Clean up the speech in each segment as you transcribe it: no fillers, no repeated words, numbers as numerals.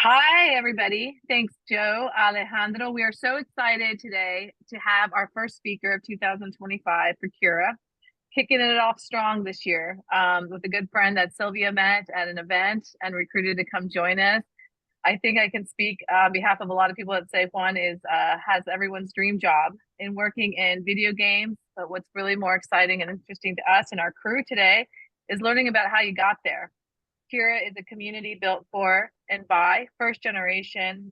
Hi, everybody. Thanks, Joe, Alejandro. We are so excited today to have our first speaker of 2025 for Cura, kicking it off strong this year with a good friend that Sylvia met at an event and recruited to come join us. I think I can speak on behalf of a lot of people that say Juan is has everyone's dream job in working in video games. But what's really more exciting and interesting to us and our crew today is learning about how you got there. Kira is a community built for and by first generation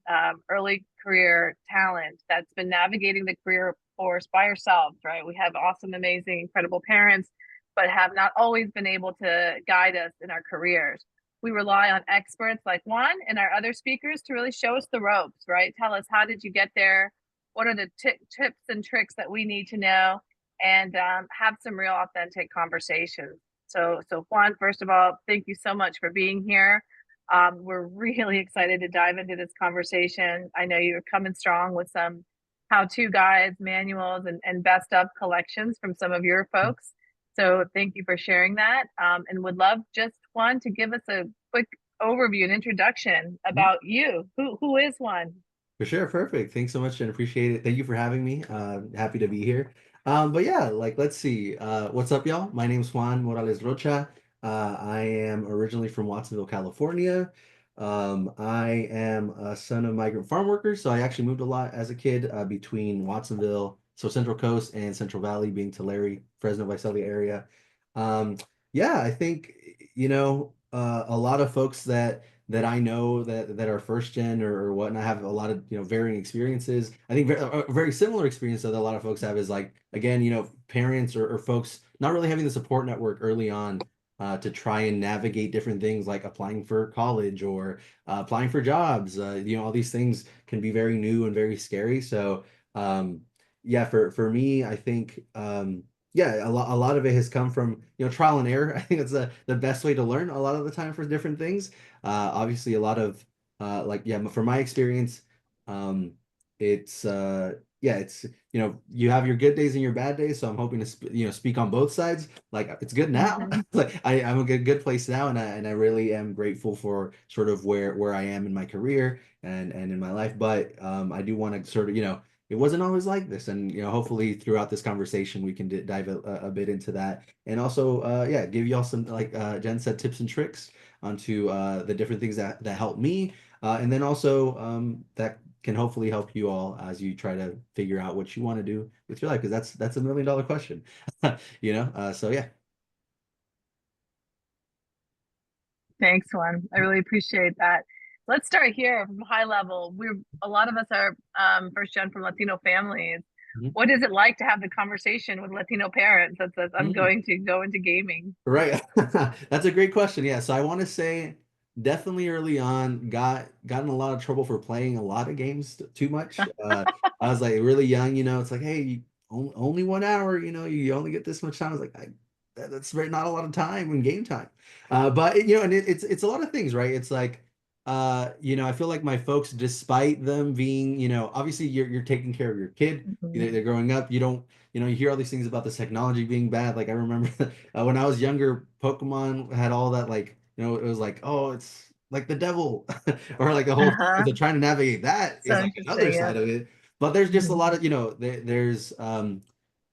early career talent that's been navigating the career force by ourselves, right? We have awesome, amazing, incredible parents, but have not always been able to guide us in our careers. We rely on experts like Juan and our other speakers to really show us the ropes, right? Tell us, how did you get there? What are the tips and tricks that we need to know? And have some real authentic conversations. So Juan, first of all, thank you so much for being here. We're really excited to dive into this conversation. I know you're coming strong with some how-to guides, manuals, and best of collections from some of your folks. So thank you for sharing that. And would love just Juan to give us a quick overview and introduction about you. Who is Juan? For sure, perfect. Thanks so much and appreciate it. Thank you for having me. Happy to be here. But yeah, let's see. What's up, y'all? My name's Juan Morales-Rocha. I am originally from Watsonville, California. I am a son of migrant farm workers, so I actually moved a lot as a kid between Watsonville, so Central Coast and Central Valley, being Tulare, Fresno, Visalia area. Um, yeah, I think a lot of folks that I know that are first gen or whatnot have a lot of varying experiences. I think a very similar experience that a lot of folks have is like again parents or folks not really having the support network early on to try and navigate different things like applying for college or applying for jobs. All these things can be very new and very scary. So yeah, for me, I think yeah, a lot of it has come from trial and error. I think it's the best way to learn a lot of the time for different things. Obviously, a lot of yeah, from my experience, um, it's yeah, it's you have your good days and your bad days. So I'm hoping to speak on both sides. Like it's good now. Mm-hmm. Like I'm a good place now, and I really am grateful for sort of where I am in my career and in my life. But I do want to sort of it wasn't always like this, and hopefully throughout this conversation we can dive a bit into that, and also yeah, give y'all some like Jen said, tips and tricks onto the different things that help me, and then also that can hopefully help you all as you try to figure out what you want to do with your life, because that's $1 million question. So yeah. Thanks, Juan. I really appreciate that. Let's start here from high level. We're A lot of us are first gen from Latino families. Mhm. What is it like to have the conversation with Latino parents that says, I'm Mhm. going to go into gaming? Right. That's a great question. Yeah. So I want to say definitely early on got in a lot of trouble for playing a lot of games too much. I was like really young, it's like, hey, only 1 hour, you only get this much time. I was like, that's very not a lot of time in game time. But and it's a lot of things, right? It's like I feel like my folks, despite them being, obviously you're taking care of your kid, Mhm. they're growing up, you hear all these things about this technology being bad. Like I remember when I was younger, Pokemon had all that, like, it was like, oh, it's like the devil, or like the whole thing. Uh-huh. So trying to navigate that So is like another interesting. Yeah. side of it. But there's just a lot Mhm. of,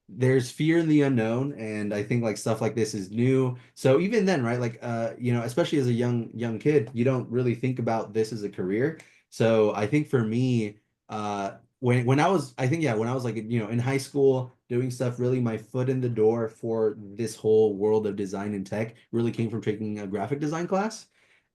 there's fear in the unknown, and I think like stuff like this is new. So even then, right, like especially as a young kid, you don't really think about this as a career. So I think for me, when I was, I think, yeah, when I was like in high school doing stuff, really my foot in the door for this whole world of design and tech really came from taking a graphic design class.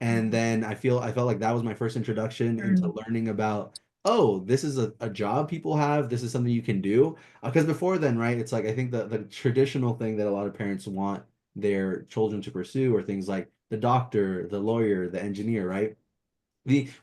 And then I felt like that was my first introduction into Mhm. learning about, oh, this is a job people have, this is something you can do. Because before then, right, it's like I think the traditional thing that a lot of parents want their children to pursue are things like the doctor, the lawyer, the engineer, right?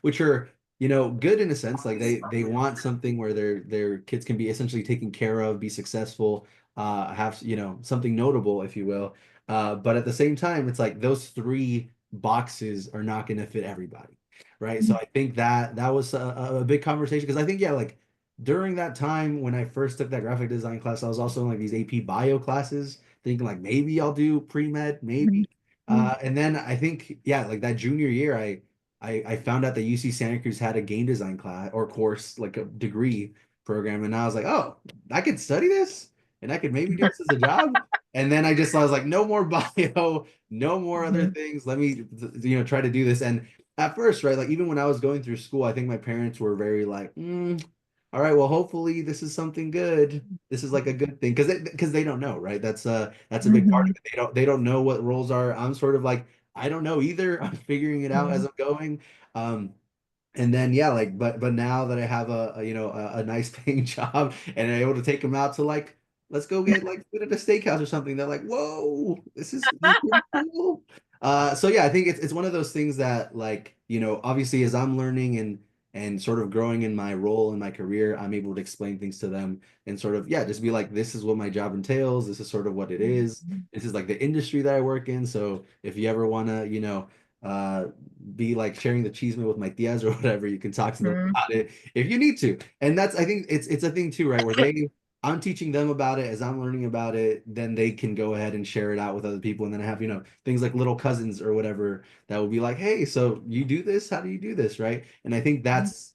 Which are, good in a sense, like they want something where their kids can be essentially taken care of, be successful, have, something notable, if you will. But at the same time, it's like those three boxes are not going to fit everybody, right? So Mhm. I think that was a big conversation, because I think, yeah, like during that time when I first took that graphic design class, I was also in like these AP bio classes, thinking like maybe I'll do pre-med, maybe. Mhm. And then I think, yeah, like that junior year, I found out that UC Santa Cruz had a game design class or course, like a degree program, and I was like, oh, I could study this, and I could maybe do this as a job. And then I was like, no more bio, no more other Mhm. things. Let me, try to do this. And at first, right, like even when I was going through school, I think my parents were very like, all right, well, hopefully this is something good. This is like a good thing because they don't know, right? That's a big part of Mhm. it. They don't know what roles are. I'm sort of like I don't know either. I'm figuring it out as Mhm. I'm going. Um, and then yeah, like but now that I have a nice paying job and I'm able to take them out to like let's go get like food at a steakhouse or something, they're like, whoa, this is pretty cool. So yeah, I think it's one of those things that like, obviously as I'm learning and sort of growing in my role in my career, I'm able to explain things to them and sort of, yeah, just be like, this is what my job entails. This is sort of what it is. This is like the industry that I work in. So if you ever want to, uh, be like sharing the chisme with my tias or whatever, you can talk to them Mhm. about it if you need to. And that's, I think it's a thing too, right? Where I'm teaching them about it as I'm learning about it, then they can go ahead and share it out with other people. And then I have, things like little cousins or whatever that will be like, hey, so you do this? How do you do this? Right. And I think that's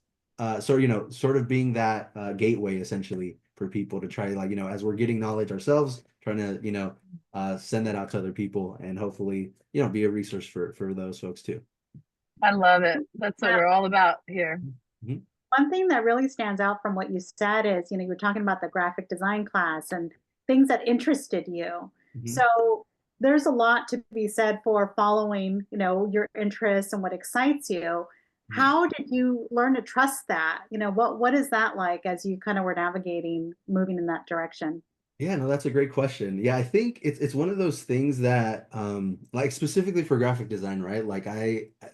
sort of being that gateway essentially for people to try, like, as we're getting knowledge ourselves, trying to, send that out to other people and hopefully, be a resource for those folks too. I love it. That's what Yeah. we're all about here. Mhm. One thing that really stands out from what you said is, you were talking about the graphic design class and things that interested you. Mhm. So there's a lot to be said for following, your interests and what excites you. Mhm. How did you learn to trust that? What is that like as you kind of were navigating, moving in that direction? Yeah, no, that's a great question. Yeah, I think it's one of those things that like specifically for graphic design, right? Like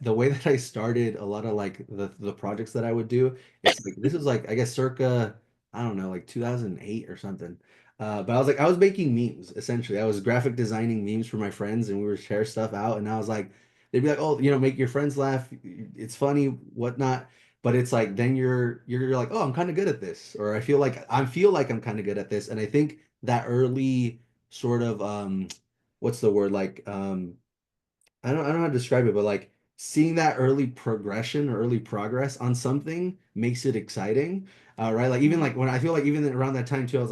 the way that I started a lot of like the projects that I would do, it's like this is like I guess circa I don't know, like 2008 or something. But I was making memes essentially. I was graphic designing memes for my friends and we would share stuff out and I was like they'd be like, "Oh, make your friends laugh. It's funny, whatnot." But it's like then you're like, "Oh, I'm kind of good at this." Or I feel like I'm kind of good at this. And I think that early sort of what's the word like I don't know how to describe it, but like seeing that early progression or early progress on something makes it exciting. Right. Like even like when I feel like even around that time too, I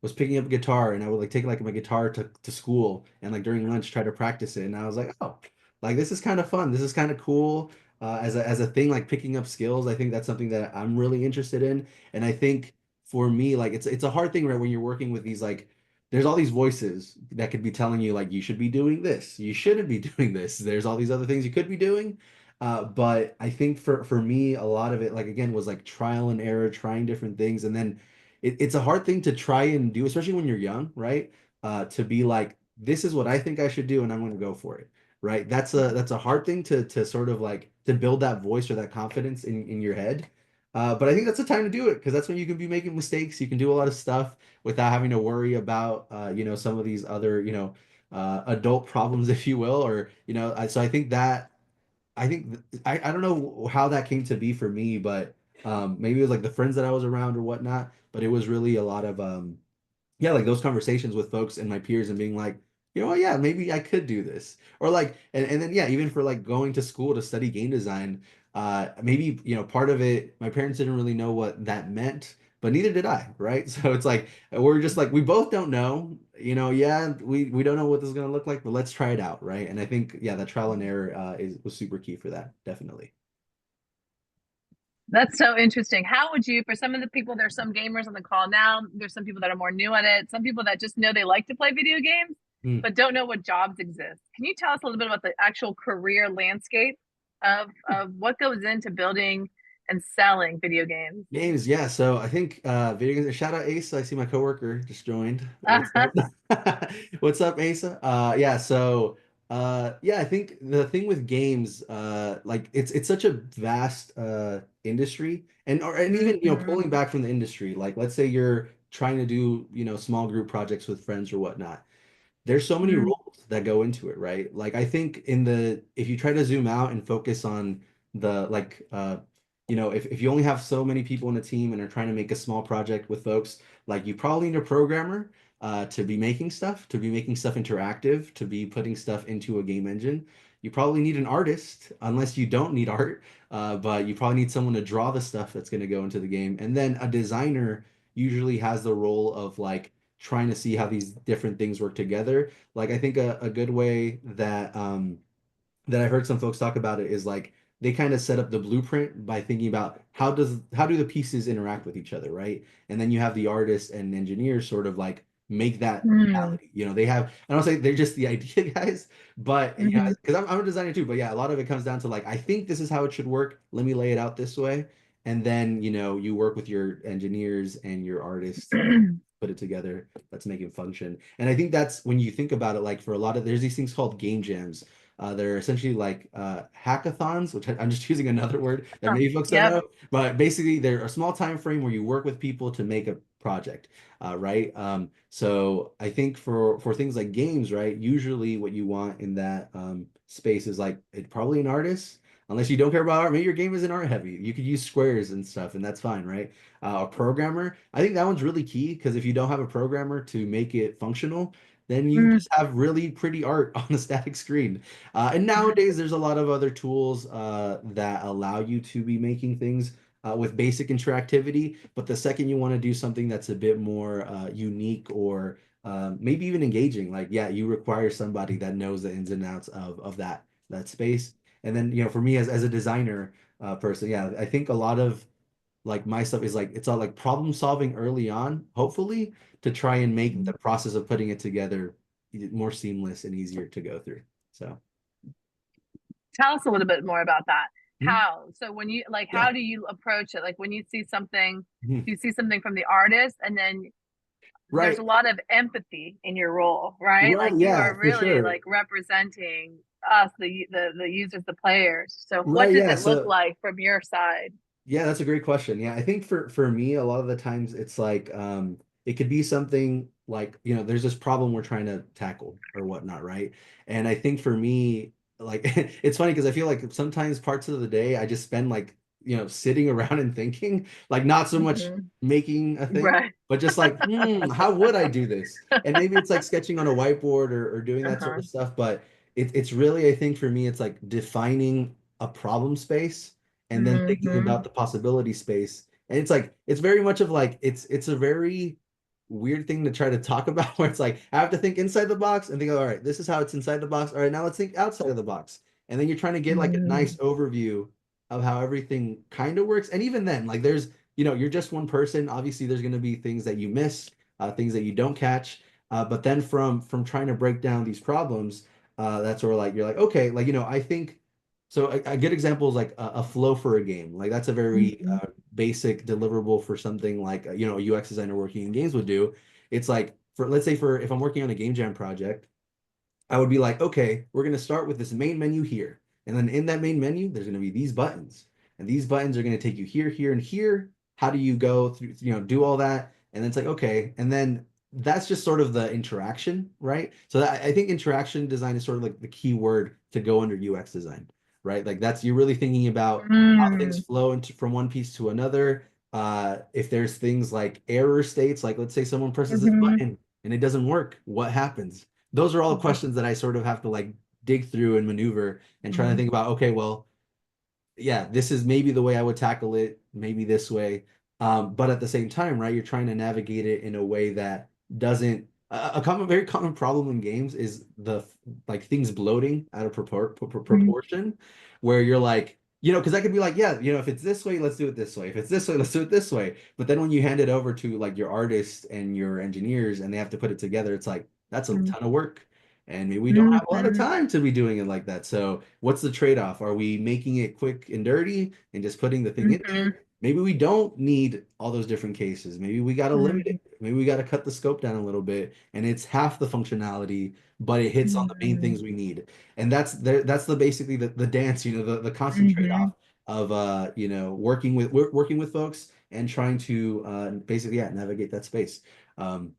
was picking up a guitar and I would like take like my guitar to school and like during lunch try to practice it. And I was like, oh, like this is kind of fun. This is kind of cool. As a thing, like picking up skills, I think that's something that I'm really interested in. And I think for me, like it's a hard thing, right? When you're working with these like there's all these voices that could be telling you like you should be doing this, you shouldn't be doing this. There's all these other things you could be doing. But I think for me, a lot of it, like again, was like trial and error, trying different things, and then it's a hard thing to try and do, especially when you're young, right? To be like, this is what I think I should do, and I'm going to go for it, right? That's a hard thing to sort of like to build that voice or that confidence in your head. But I think that's the time to do it because that's when you can be making mistakes. You can do a lot of stuff without having to worry about some of these other adult problems if you will or so I don't know how that came to be for me but maybe it was like the friends that I was around or whatnot but it was really a lot of yeah, like those conversations with folks and my peers and being like, what, yeah, maybe I could do this. Or like, and then yeah, even for like going to school to study game design, maybe, part of it, my parents didn't really know what that meant, but neither did I, right? So it's like we're just like we both don't know, yeah, we don't know what this is gonna look like, but let's try it out, right? And I think yeah, that trial and error is was super key for that, definitely. That's so interesting. How would you, for some of the people, there's some gamers on the call now, there's some people that are more new at it, some people that just know they like to play video games, Hmm. but don't know what jobs exist. Can you tell us a little bit about the actual career landscape of what goes into building and selling video games? Games, yeah. So I think video games. Shout out Asa. I see my coworker just joined. What's Uh-huh. up? What's up, Asa? Yeah. So yeah, I think the thing with games, like it's such a vast industry, and even Mhm. pulling back from the industry. Like let's say you're trying to do small group projects with friends or whatnot there's so many Mhm. roles that go into it, right? Like I think in the if you try to zoom out and focus on the like if you only have so many people in a team and are trying to make a small project with folks, like you probably need a programmer, to be making stuff, interactive, to be putting stuff into a game engine. You probably need an artist, unless you don't need art, but you probably need someone to draw the stuff that's going to go into the game. And then a designer usually has the role of like trying to see how these different things work together. Like I think a good way that I heard some folks talk about it is like they kind of set up the blueprint by thinking about how do the pieces interact with each other, right? And then you have the artists and engineers sort of like make that Mm, reality. You know, they have I don't say they're just the idea guys, but yeah, mhm. because I'm a designer too, but yeah, a lot of it comes down to like I think this is how it should work. Let me lay it out this way. And then, you work with your engineers and your artists put it together that's making it function. And I think that's when you think about it, like for a lot of there's these things called game jams. They're essentially like hackathons, which I'm just using another word that Oh, maybe folks don't yep. know, but basically they're a small time frame where you work with people to make a project, right? So I think for things like games, right, usually what you want in that space is like probably an artist. Unless you don't care about art, maybe your game isn't art heavy. You could use squares and stuff, and that's fine, right? A programmer. I think that one's really key because if you don't have a programmer to make it functional, then you Mm, just have really pretty art on the static screen. And nowadays, there's a lot of other tools that allow you to be making things with basic interactivity. But the second you want to do something that's a bit more unique or maybe even engaging, like yeah, you require somebody that knows the ins and outs of that space. And then for me as a designer person, yeah, I think a lot of like my stuff is like it's all like problem solving early on, hopefully, to try and make the process of putting it together more seamless and easier to go through. So, tell us a little bit more about that. mhm. How? So when you like, Yeah. how do you approach it? Like when you see something, Mhm. you see something from the artist, and then there's Right. a lot of empathy in your role, right? Right. Like you Yeah, are for really sure. like representing us, the users, the players. So what Right. does Yeah. it look So like from your side? yeah, that's a great question. Yeah, I think for me, a lot of the times it's like it could be something like, there's this problem we're trying to tackle or whatnot, right? And I think for me, like it's funny because I feel like sometimes parts of the day I just spend like, sitting around and thinking, like not so much Mhm. making a thing, Right. but just like, how would I do this? And maybe it's like sketching on a whiteboard or doing that sort Uh-huh. of stuff, but it's really, I think for me, it's like defining a problem space and then thinking Mm-hmm. about the possibility space. And it's like it's very much of like it's a very weird thing to try to talk about where it's like I have to think inside the box and think, all right, this is how it's inside the box. All right, now let's think outside of the box. And then you're trying to get like a nice overview of how everything kind of works. And even then, like there's, you're just one person. Obviously, there's going to be things that you miss, things that you don't catch. But then from trying to break down these problems, that's where like you're like, okay, like I think so a good example is like a flow for a game. Like that's a very Mm-hmm. basic deliverable for something like a UX designer working in games would do. It's like for let's say for if I'm working on a game jam project, I would be like, okay, we're going to start with this main menu here. And then in that main menu, there's going to be these buttons. And these buttons are going to take you here, here, and here. How do you go through, do all that? And then it's like, okay. And then that's just sort of the interaction, right? So I think interaction design is sort of like the key word to go under UX design, right? Like that's, you're really thinking about how things Mm-hmm. flow from one piece to another. If there's things like error states, like let's say someone presses this Mm-hmm. button and it doesn't work, what happens? Those are all questions that I sort of have to like dig through and maneuver and try to think about, okay, well, yeah, this is maybe the way I would tackle it, maybe this way. But at the same time, right, you're trying to navigate it in a way that doesn't very common problem in games is the like things bloating out of proportion, where you're like, because that could be like, yeah, if it's this way, let's do it this way. If it's this way, let's do it this way. But then when you hand it over to like your artists and your engineers and they have to put it together, it's like that's a ton of work. And maybe we don't have a lot of Mm-hmm. time to be doing it like that. So what's the trade-off? Are we making it quick and dirty and just putting the thing in Mm-hmm. there? Maybe we don't need all those different cases. Maybe we got to limit it. Maybe we got to cut the scope down a little bit and it's half the functionality, but it hits on the main Mm-hmm. things we need. And that's the basically the dance, the constant Mm-hmm. trade-off of working with folks and trying to basically yeah, navigate that space. Um,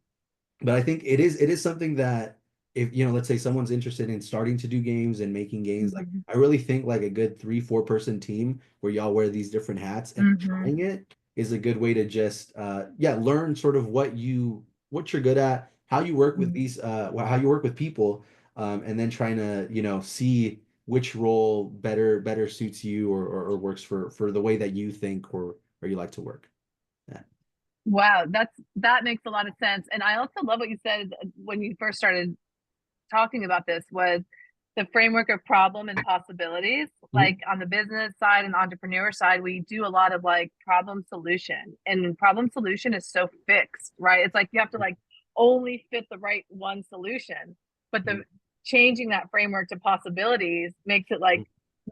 but I think it is something that if let's say someone's interested in starting to do games and making games, like I really think like a good 3-4 person team where y'all wear these different hats and Mm-hmm. trying it is a good way to just yeah, learn sort of what you're good at, how you work with these, how you work with people, and then trying to, see which role better suits you or works for the way that you think or you like to work. Yeah. Wow, that makes a lot of sense. And I also love what you said when you first started talking about this, was the framework of problem and possibilities. Like on the business side and entrepreneur side, we do a lot of like problem solution, and problem solution is so fixed, right? It's like you have to like only fit the right one solution, but the changing that framework to possibilities makes it like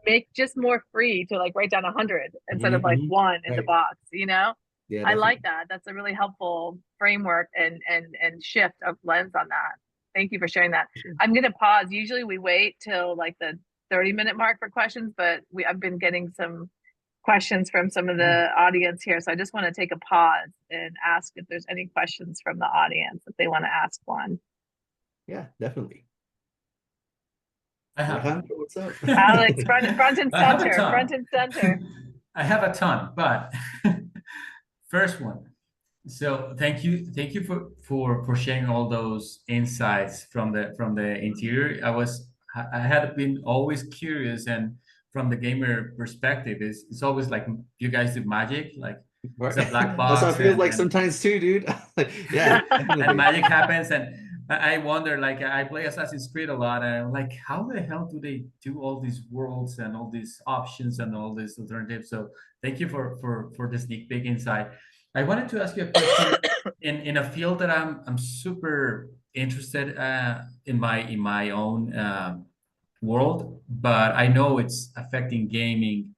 make just more free to like write down 100 instead of like one in the Right. box, you know? Yeah, I like definitely. that. That's a really helpful framework and shift of lens on that. Thank you for sharing that. I'm gonna pause. Usually we wait till like the 30-minute mark for questions, but I've been getting some questions from some of the audience here. So I just want to take a pause and ask if there's any questions from the audience if they want to ask one. Yeah, definitely. I have. Alejandro, what's up? Alex, front and I have a center, ton. front and center. I have a ton, but first one. So thank you for sharing all those insights from the interior. I had been always curious, and from the gamer perspective, it's always like you guys do magic, like it's a black That's how box, it feels like and sometimes too, dude. Yeah, and definitely. magic happens, and I wonder, like I play Assassin's Creed a lot, and I'm like, how the hell do they do all these worlds and all these options and all these alternatives? So thank you for the sneak peek inside. I wanted to ask you a question in a field that I'm super interested in my own world, but I know it's affecting gaming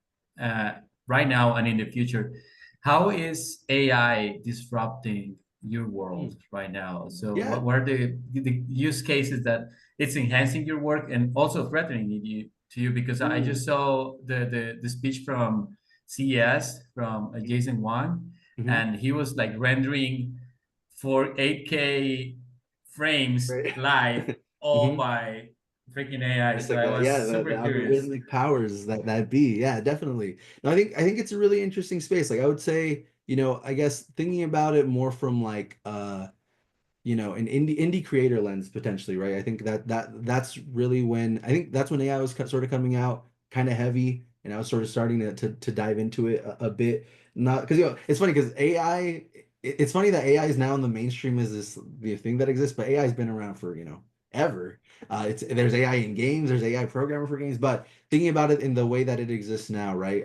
right now and in the future. How is AI disrupting your world right now? So Yeah. what are the use cases that it's enhancing your work and also threatening you to you? Because I just saw the speech from CES from Jason Wang, and he was like rendering for 8K frames Right. live all by freaking AI. Just So like I yeah, was the super curious. algorithmic powers that be. Yeah, definitely. No, I think it's a really interesting space. Like I would say, I guess thinking about it more from like an indie creator lens potentially, right? I think that's really when I think that's when AI was sort of coming out kind of heavy, and I was sort of starting to dive into it a bit. Not because it's funny because AI. It's funny that AI is now in the mainstream as the thing that exists, but AI has been around for ever. There's AI in games, there's AI programmer for games, but thinking about it in the way that it exists now, right?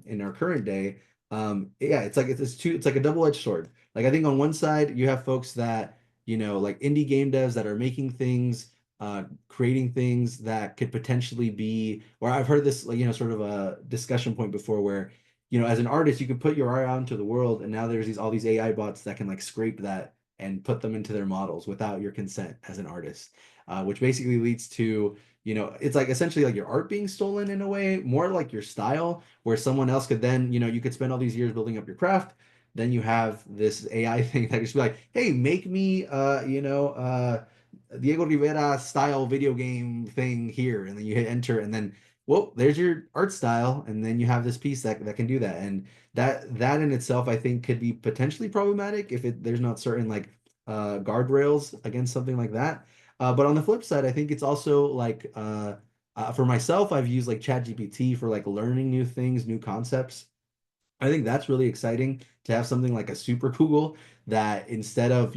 In our current day, yeah, it's like a double-edged sword. Like I think on one side you have folks that like indie game devs that are making things, creating things that could potentially be, or I've heard this, like, sort of a discussion point before where, as an artist, you can put your art out into the world, and now there's all these AI bots that can like scrape that and put them into their models without your consent as an artist, which basically leads to, it's like essentially like your art being stolen in a way, more like your style, where someone else could then, you could spend all these years building up your craft. Then you have this AI thing that just be like, hey, make me Diego Rivera style video game thing here, and then you hit enter, and then well, there's your art style, and then you have this piece that can do that, and that in itself I think could be potentially problematic if there's not certain like guardrails against something like that. But on the flip side, I think it's also like for myself, I've used like ChatGPT for like learning new things, new concepts. I think that's really exciting to have something like a super Google that instead of,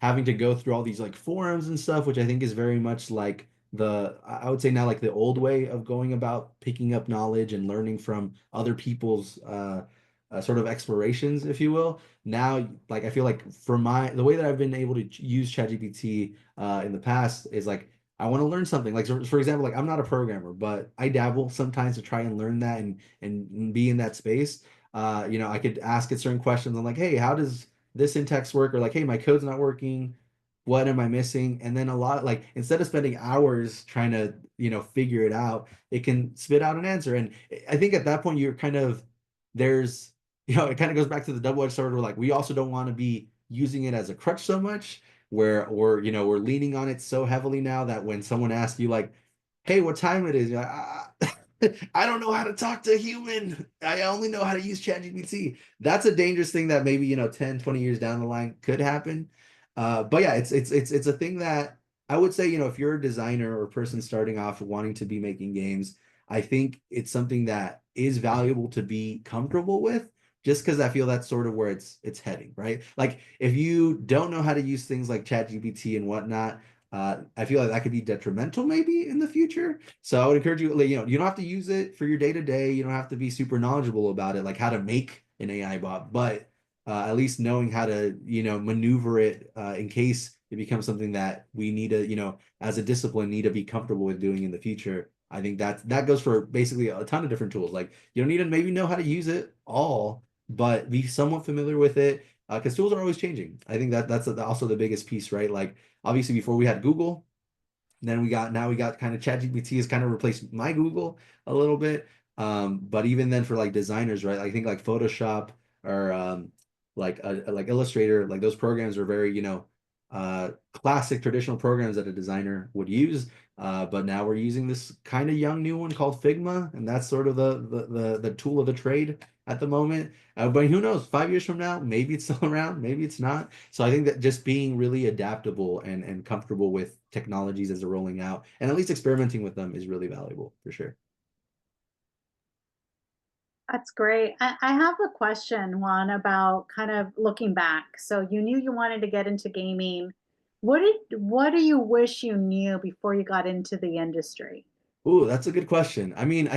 having to go through all these like forums and stuff, which I think is very much like I would say now like the old way of going about picking up knowledge and learning from other people's sort of explorations, if you will. Now, like I feel like for the way that I've been able to use ChatGPT in the past is like I want to learn something. Like so for example, like I'm not a programmer, but I dabble sometimes to try and learn that and be in that space. I could ask it certain questions. I'm like, hey, how does this syntax work? Or like, hey, my code's not working. What am I missing? And then a lot like instead of spending hours trying to, figure it out, it can spit out an answer. And I think at that point you're kind of there's, it kind of goes back to the double-edged sword where like we also don't want to be using it as a crutch so much where we're leaning on it so heavily now that when someone asks you like, hey, what time it is? You're like, I don't know how to talk to a human. I only know how to use ChatGPT. That's a dangerous thing that maybe, 10, 20 years down the line could happen. But yeah, it's a thing that I would say, if you're a designer or a person starting off wanting to be making games, I think it's something that is valuable to be comfortable with, just because I feel that's sort of where it's heading, right? Like if you don't know how to use things like ChatGPT and whatnot, I feel like that could be detrimental maybe in the future. So I would encourage you, like, you don't have to use it for your day to day. You don't have to be super knowledgeable about it, like how to make an AI bot, but at least knowing how to, maneuver it in case it becomes something that we need to, as a discipline, need to be comfortable with doing in the future. I think that goes for basically a ton of different tools. Like you don't need to maybe know how to use it all, but be somewhat familiar with it because tools are always changing. I think that's also the biggest piece, right? Like obviously before we had Google, then now we got kind of ChatGPT has kind of replaced my Google a little bit. But even then for like designers, right? I think like Photoshop or like Illustrator, like those programs are very, classic traditional programs that a designer would use. But now we're using this kind of young new one called Figma, and that's sort of the tool of the trade at the moment. But who knows, 5 years from now, maybe it's still around, maybe it's not. So I think that just being really adaptable and comfortable with technologies as they're rolling out and at least experimenting with them is really valuable for sure. That's great. I have a question, Juan, about kind of looking back. So you knew you wanted to get into gaming. What do you wish you knew before you got into the industry? Ooh, that's a good question. I mean,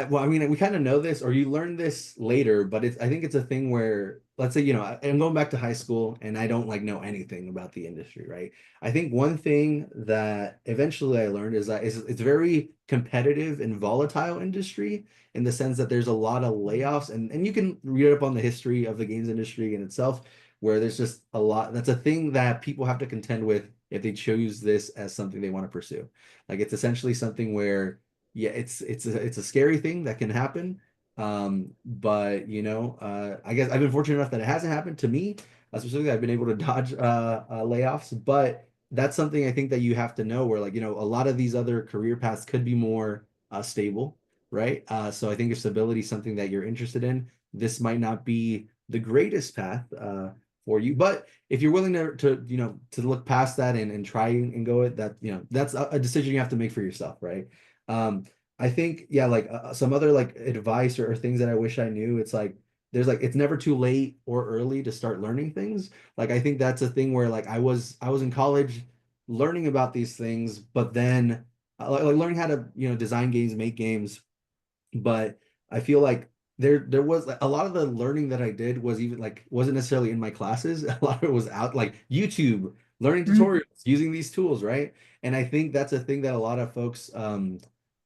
well, I mean, we kind of know this, or you learn this later, but I think it's a thing where, let's say, I'm going back to high school and I don't like know anything about the industry, right? I think one thing that eventually I learned is that it's very competitive and volatile industry in the sense that there's a lot of layoffs, and you can read up on the history of the games industry in itself, where there's just a lot. That's a thing that people have to contend with if they choose this as something they want to pursue. Like it's essentially something where, yeah, it's a scary thing that can happen. But I guess I've been fortunate enough that it hasn't happened to me. Specifically, I've been able to dodge layoffs, but that's something I think that you have to know where like, a lot of these other career paths could be more stable, right? So I think if stability is something that you're interested in, this might not be the greatest path for you. But if you're willing to look past that and try and go it, that that's a decision you have to make for yourself, right? I think, yeah, like some other like advice or things that I wish I knew. It's like there's like it's never too late or early to start learning things. Like I think that's a thing where like I was in college learning about these things, but then like learning how to design games, make games, but I feel like there was like, a lot of the learning that I did was even like wasn't necessarily in my classes. A lot of it was out like YouTube, learning Mhm. tutorials, using these tools, right? And I think that's a thing that a lot of folks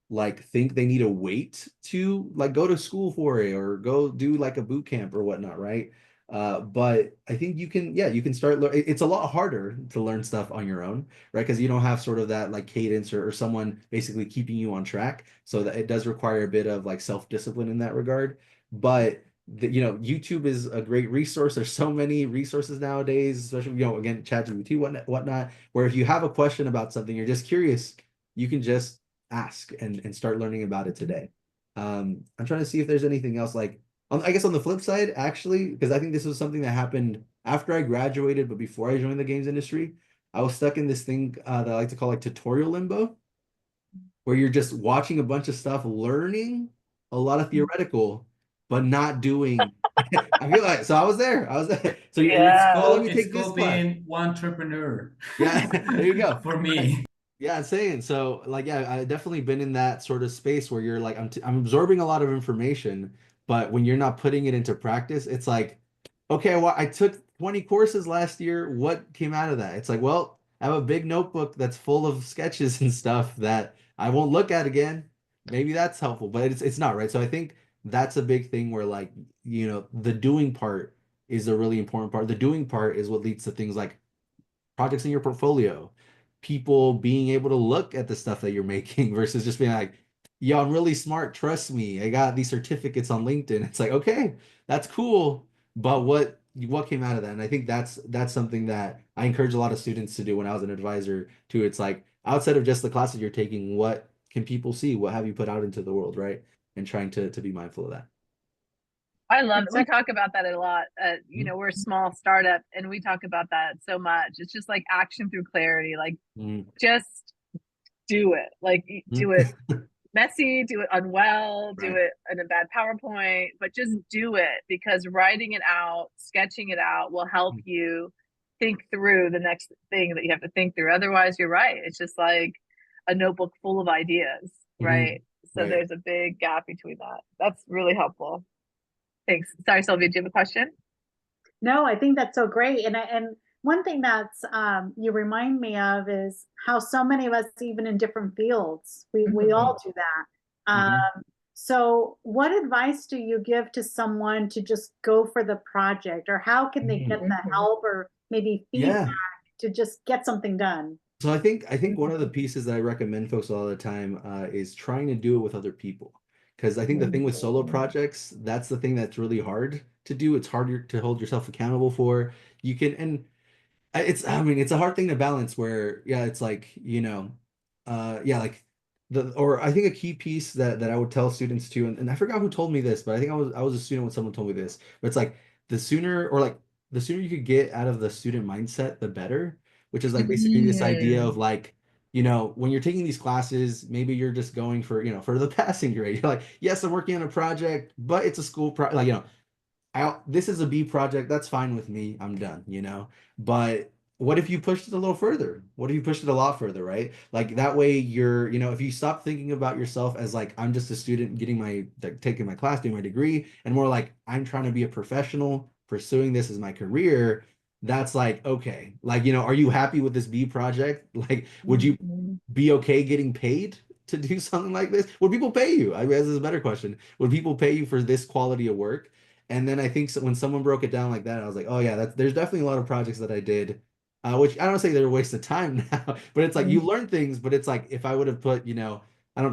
like think they need to wait to like go to school for it or go do like a boot camp or whatnot, right? But I think you can start. It's a lot harder to learn stuff on your own, right? Because you don't have sort of that like cadence or someone basically keeping you on track. So that it does require a bit of like self-discipline in that regard. But YouTube is a great resource. There's so many resources nowadays, especially again, ChatGPT, whatnot, where if you have a question about something, you're just curious, you can just ask and start learning about it today. I'm trying to see if there's anything else like I guess on the flip side, actually, because I think this was something that happened after I graduated, but before I joined the games industry, I was stuck in this thing that I like to call like tutorial limbo, where you're just watching a bunch of stuff, learning a lot of theoretical, but not doing. I feel like so I was there. I was there. So it's Yeah. cool. Let me It's take this called class. being one entrepreneur. Yeah, there you go. For me. Yeah, I'm saying so. Like, yeah, I've definitely been in that sort of space where you're like, I'm absorbing a lot of information, but when you're not putting it into practice, it's like, okay, well, I took 20 courses last year. What came out of that? It's like, well, I have a big notebook that's full of sketches and stuff that I won't look at again. Maybe that's helpful, but it's not, right? So I think that's a big thing where like, the doing part is a really important part. The doing part is what leads to things like projects in your portfolio, people being able to look at the stuff that you're making versus just being like, yo, I'm really smart. Trust me. I got these certificates on LinkedIn. It's like, okay, that's cool. But what came out of that? And I think that's something that I encourage a lot of students to do when I was an advisor too. It's like outside of just the classes you're taking, what can people see? What have you put out into the world, right? And trying to be mindful of that. I love it. It's We such, talk about that a lot. You know, we're a small startup and we talk about that so much. It's just like action through clarity. Like Mhm. just do it. Like do it Mhm. messy, do it unwell, do Right. it in a bad PowerPoint, but just do it because writing it out, sketching it out will help you think through the next thing that you have to think through. Otherwise, you're right. It's just like a notebook full of ideas, Mhm. right? So Right. there's a big gap between that. That's really helpful. Thanks. Sorry, Sylvia, do you have a question? no, I think that's so great. And one thing that's you remind me of is how so many of us, even in different fields, we Mhm. all do that. Mhm. So what advice do you give to someone to just go for the project, or how can they get Mhm. the help or maybe feedback Yeah. to just get something done? So I think one of the pieces that I recommend folks all the time is trying to do it with other people. Because I think the thing with solo projects, that's the thing that's really hard to do. It's harder to hold yourself accountable for. You can, and I mean, it's a hard thing to balance where, yeah, it's like, yeah, like or I think a key piece that I would tell students too, and I forgot who told me this, but I think I was a student when someone told me this, but it's like the sooner, or like the sooner you could get out of the student mindset, the better, which is like basically this idea of Mm. like, when you're taking these classes, maybe you're just going for, for the passing grade. You're like, yes, I'm working on a project, but it's a school like, this is a B project. That's fine with me. I'm done. But what if you pushed it a little further? What if you pushed it a lot further, right? Like that way if you stop thinking about yourself as like, I'm just a student getting like, taking my class, doing my degree, and more like, I'm trying to be a professional pursuing this as my career. That's like, okay, like, are you happy with this B project? Like, would you Mhm. be okay getting paid to do something like this? Would people pay you? I guess this is a better question. Would people pay you for this quality of work? And then I think when someone broke it down like that, I was like, oh yeah, there's definitely a lot of projects that I did, which I don't say they're a waste of time now, but it's like you learn things, but it's like if I would have put, I don't know,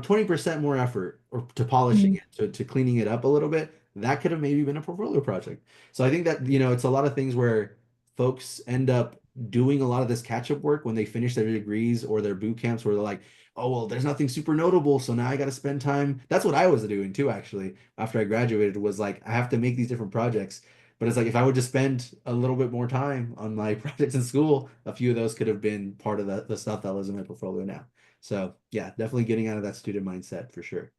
20% more effort or to polishing Mhm. it, to cleaning it up a little bit, that could have maybe been a portfolio project. So I think that, it's a lot of things where folks end up doing a lot of this catch-up work when they finish their degrees or their boot camps where they're like, oh well, there's nothing super notable, so now I got to spend time. That's what I was doing too, actually, after I graduated, was like, I have to make these different projects. But it's like if I would just spend a little bit more time on my projects in school, a few of those could have been part of the stuff that was in my portfolio now. So yeah, definitely getting out of that student mindset for sure.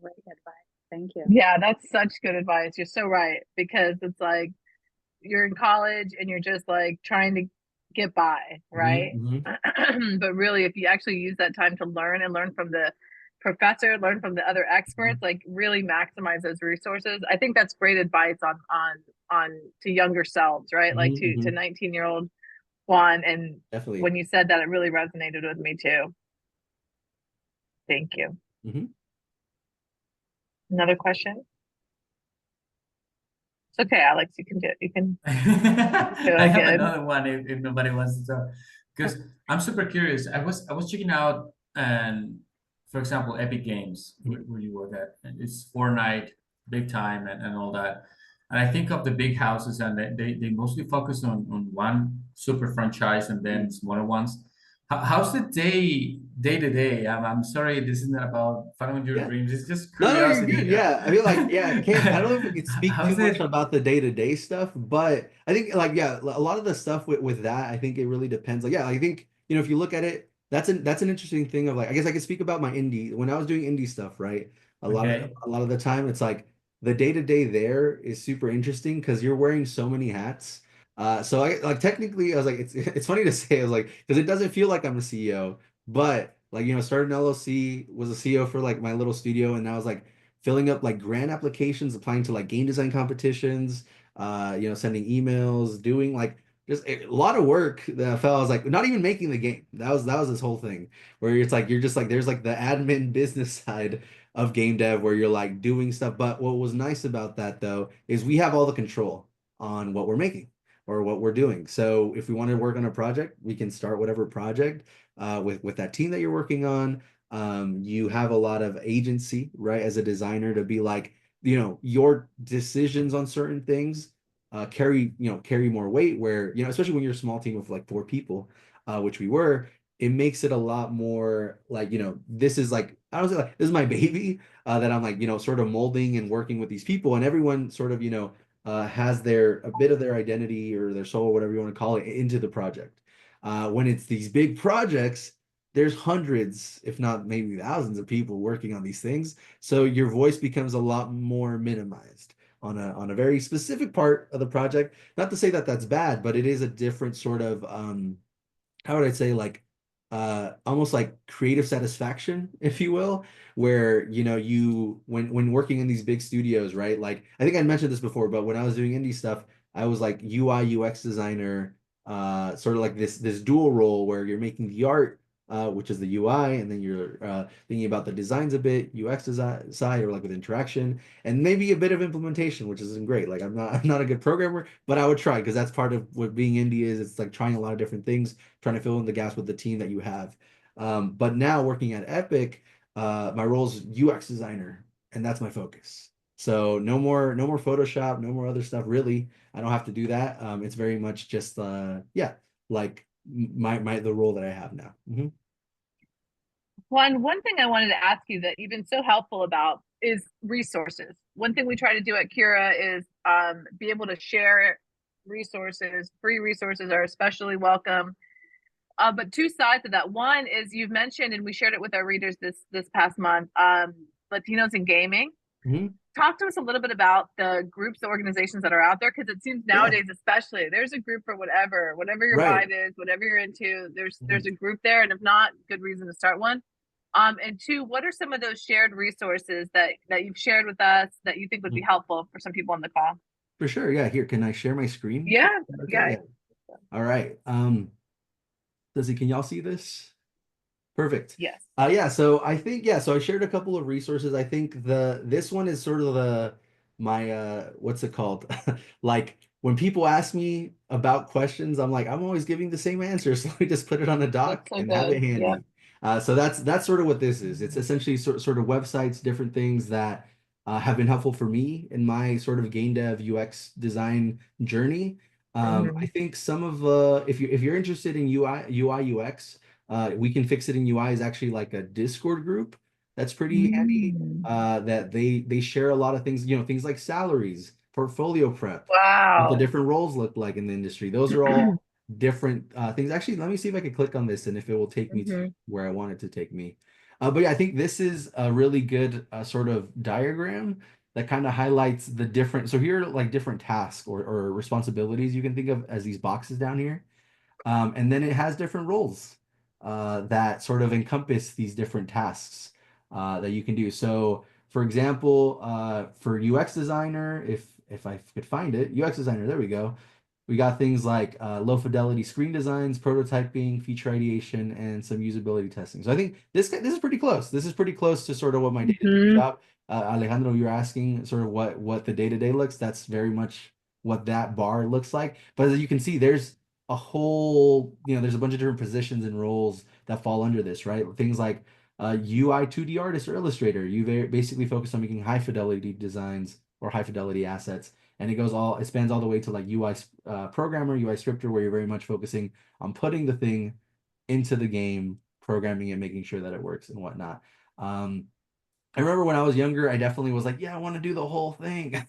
Great advice. Thank you. Yeah, that's such good advice. You're so right because it's like you're in college and you're just like trying to get by, right? Hmm. But really, if you actually use that time to learn and learn from the professor, learn from the other experts, Hmm. like really maximize those resources. I think that's great advice on to younger selves, right? Like Hmm. to Hmm. 19-year-old Juan. And Definitely. when you said that, it really resonated with me too. Thank you. Hmm. Another question? It's okay, Alex. You can do it. You can do I it have good. another one if nobody wants to talk. Because I'm super curious. I was checking out, and for example, Epic Games where you work at. And it's Fortnite, big time, and all that. And I think of the big houses, and they mostly focus on one super franchise and then smaller ones. How's the day to day? I'm sorry, this isn't about following your Yeah. dreams. It's just No, no, you're good. curiosity. Yeah. I feel like, yeah, I don't know if we could speak too How's much it? about the day-to-day stuff, but I think like, yeah, a lot of the stuff with that, I think it really depends. Like, yeah, I think, if you look at it, that's an interesting thing of like, I guess I could speak about my indie when I was doing indie stuff, right? Okay. A lot of the time it's like the day-to-day there is super interesting because you're wearing so many hats. So I like technically I was like, it's funny to say, I was like, because it doesn't feel like I'm a CEO, but like, started an LLC, was a CEO for like my little studio, and I was like filling up like grant applications, applying to like game design competitions, sending emails, doing like just a lot of work that I felt. I was like not even making the game. That was this whole thing where it's like you're just like there's like the admin business side of game dev where you're like doing stuff. But what was nice about that though is we have all the control on what we're making or what we're doing. So if we want to work on a project, we can start whatever project with that team that you're working on. You have a lot of agency, right, as a designer to be like, your decisions on certain things carry more weight where, especially when you're a small team of like four people, which we were, it makes it a lot more like, this is like, I don't say like, this is my baby, that I'm like, sort of molding and working with these people, and everyone sort of, has a bit of their identity or their soul, whatever you want to call it, into the project. When it's these big projects, there's hundreds, if not maybe thousands of people working on these things. So your voice becomes a lot more minimized on a very specific part of the project. Not to say that that's bad, but it is a different sort of how would I say, like almost like creative satisfaction, if you will, where you when working in these big studios, right? Like I think I mentioned this before, but when I was doing indie stuff, I was like UI UX designer, sort of like this dual role where you're making the art, which is the UI, and then you're thinking about the designs a bit, UX design side, or like with interaction, and maybe a bit of implementation, which isn't great. Like I'm not a good programmer, but I would try, because that's part of what being indie is. It's like trying a lot of different things, trying to fill in the gaps with the team that you have. But now working at Epic, my role is UX designer, and that's my focus. So no more Photoshop, no more other stuff. Really, I don't have to do that. It's very much just yeah, like the role that I have now. One thing I wanted to ask you that you've been so helpful about is resources. One thing we try to do at Cura is be able to share resources. Free resources are especially welcome. But two sides of that. One is you've mentioned, and we shared it with our readers this past month, Latinos in gaming. Hmm. Talk to us a little bit about the groups, the organizations that are out there, because it seems Yeah, nowadays, especially, there's a group for whatever your right. vibe is, whatever you're into. There's Mhm. a group there, and if not, good reason to start one. And two, what are some of those shared resources that you've shared with us that you think would be Mhm. helpful for some people on the call? For sure. Yeah. Here, can I share my screen? Yeah, Okay. yeah. Yeah. All right. Can y'all see this? Perfect. Yes. Yeah, so I think, yeah, so I shared a couple of resources. I think this one is sort of my what's it called? Like when people ask me about questions, I'm like, I'm always giving the same answer. So let me just put it on a That's doc so and have it good. Yeah. handy. So that's sort of what this is. It's essentially sort of websites, different things that have been helpful for me in my sort of game dev UX design journey. I Mhm. think some of if you're interested in UI UX, we can fix it in UI is actually like a Discord group that's pretty handy. Mm. That they share a lot of things, things like salaries, portfolio prep, what the Wow. different roles look like in the industry. Those are all different things. Actually, let me see if I can click on this and if it will take me to Mhm. where I want it to take me. But yeah, I think this is a really good sort of diagram that kind of highlights the different. So here are like different tasks or responsibilities you can think of as these boxes down here. And then it has different roles that sort of encompass these different tasks that you can do. So, for example, for UX designer, if I could find it, UX designer, there we go. We got things like low fidelity screen designs, prototyping, feature ideation, and some usability testing. So I think this is pretty close. This is pretty close to sort of what my day-to-day Mhm. job. Alejandro, you're asking sort of what the day-to-day looks. That's very much what that bar looks like. But as you can see, there's a whole, there's a bunch of different positions and roles that fall under this, right? Things like UI 2D artist or illustrator. Basically focus on making high fidelity designs or high fidelity assets. And it spans all the way to like UI programmer, UI scripter, where you're very much focusing on putting the thing into the game, programming it, making sure that it works and whatnot. Um, I remember when I was younger, I definitely was like, yeah, I want to do the whole thing.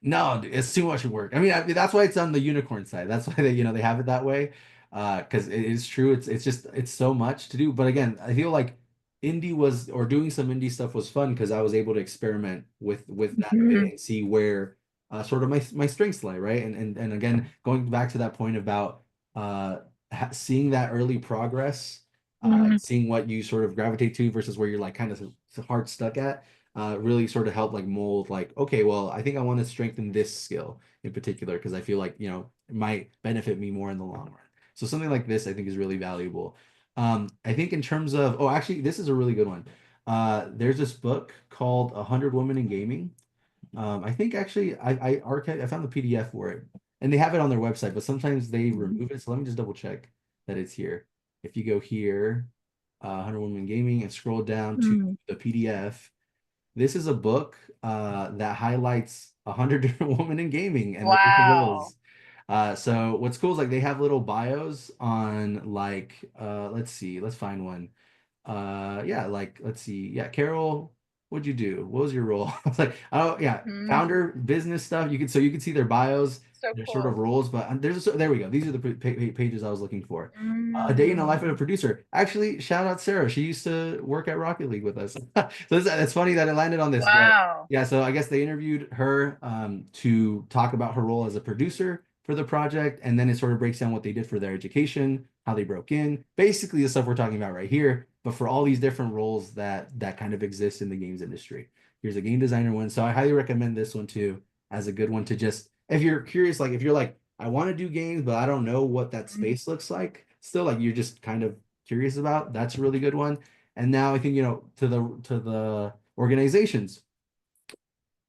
No, dude, it's too much work. I mean, that's why it's on the unicorn side. That's why they have it that way. Because it is true. It's so much to do. But again, I feel like doing some indie stuff was fun because I was able to experiment with that a bit Mhm. and see where sort of my strengths lie, right? And again, going back to that point about uh seeing that early progress, Mhm. and seeing what you sort of gravitate to versus where you're like kind of hard stuck at, really sort of help like mold like, okay, well, I think I want to strengthen this skill in particular because I feel like, it might benefit me more in the long run. So something like this I think is really valuable. I think in terms of, oh, actually, this is a really good one. There's this book called 100 Women in Gaming. I think actually I found the PDF for it, and they have it on their website, but sometimes they remove it. So let me just double check that it's here. If you go here, 100 Women Gaming, and scroll down to Mhm. the PDF, this is a book that highlights 100 different women in gaming and the different Wow. roles. So what's cool is like they have little bios on like let's see, let's find one. Yeah, like let's see. Yeah, Carol, what'd you do? What was your role? I was like, oh yeah, Mhm. founder, business stuff. You can see their bios, So their sort of cool. roles, but there we go. These are the pages I was looking for. A day in the life of a Mm. producer. Actually, shout out Sarah. She used to work at Rocket League with us. So it's funny that it landed on this, but Wow. yeah, so I guess they interviewed her to talk about her role as a producer for the project, and then it sort of breaks down what they did for their education, how they broke in, basically the stuff we're talking about right here, but for all these different roles that kind of exist in the games industry. Here's a game designer one, so I highly recommend this one too as a good one to just if you're curious, like if you're like I want to do games, but I don't know what that space looks like. Still, like you're just kind of curious about. That's a really good one. And now I think to the organizations.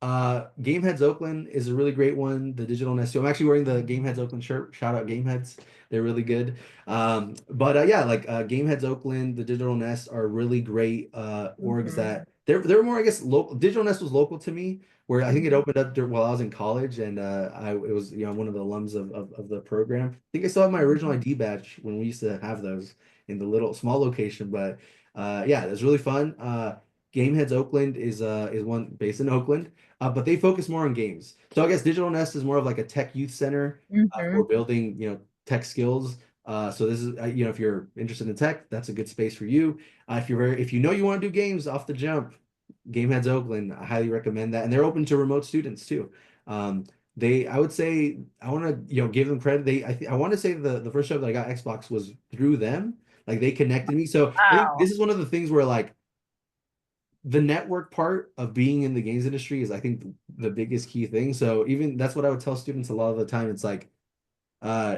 Gameheads Oakland is a really great one. The Digital Nest. So I'm actually wearing the Gameheads Oakland shirt. Shout out Gameheads. They're really good. But yeah, like Gameheads Oakland, the Digital Nest are really great orgs Mhm. that they're more, I guess, local. Digital Nest was local to me, where I think it Mhm. opened up while I was in college, and it was one of the alums of the program. I think I still have my original Mhm. ID badge when we used to have those in the little small location, but yeah, it was really fun. Gameheads Oakland is one based in Oakland, but they focus more on games. So I guess Digital Nest is more of like a tech youth center for Mhm. building, tech skills. So this is, if you're interested in tech, that's a good space for you. If you know you want to do games off the jump, Gameheads Oakland, I highly recommend that, and they're open to remote students too. I would say, I want to, give them credit. I want to say the first job that I got Xbox was through them. Like they connected me. So I think Wow. this is one of the things where like the network part of being in the games industry is I think the biggest key thing. So even that's what I would tell students a lot of the time. It's like uh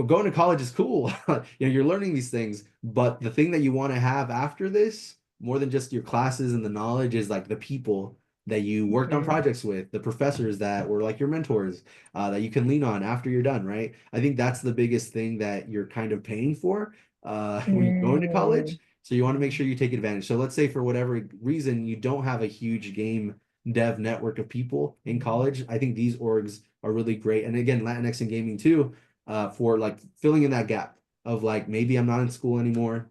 going to college is cool. You're learning these things, but the thing that you want to have after this, more than just your classes and the knowledge, is like the people that you worked on Mhm. projects with, the professors that were like your mentors, that you can lean on after you're done, right? I think that's the biggest thing that you're kind of paying for when you go into Mm. college. So you want to make sure you take advantage. So let's say for whatever reason you don't have a huge game dev network of people in college. I think these orgs are really great. And again, Latinx and gaming too, for like filling in that gap of like maybe I'm not in school anymore,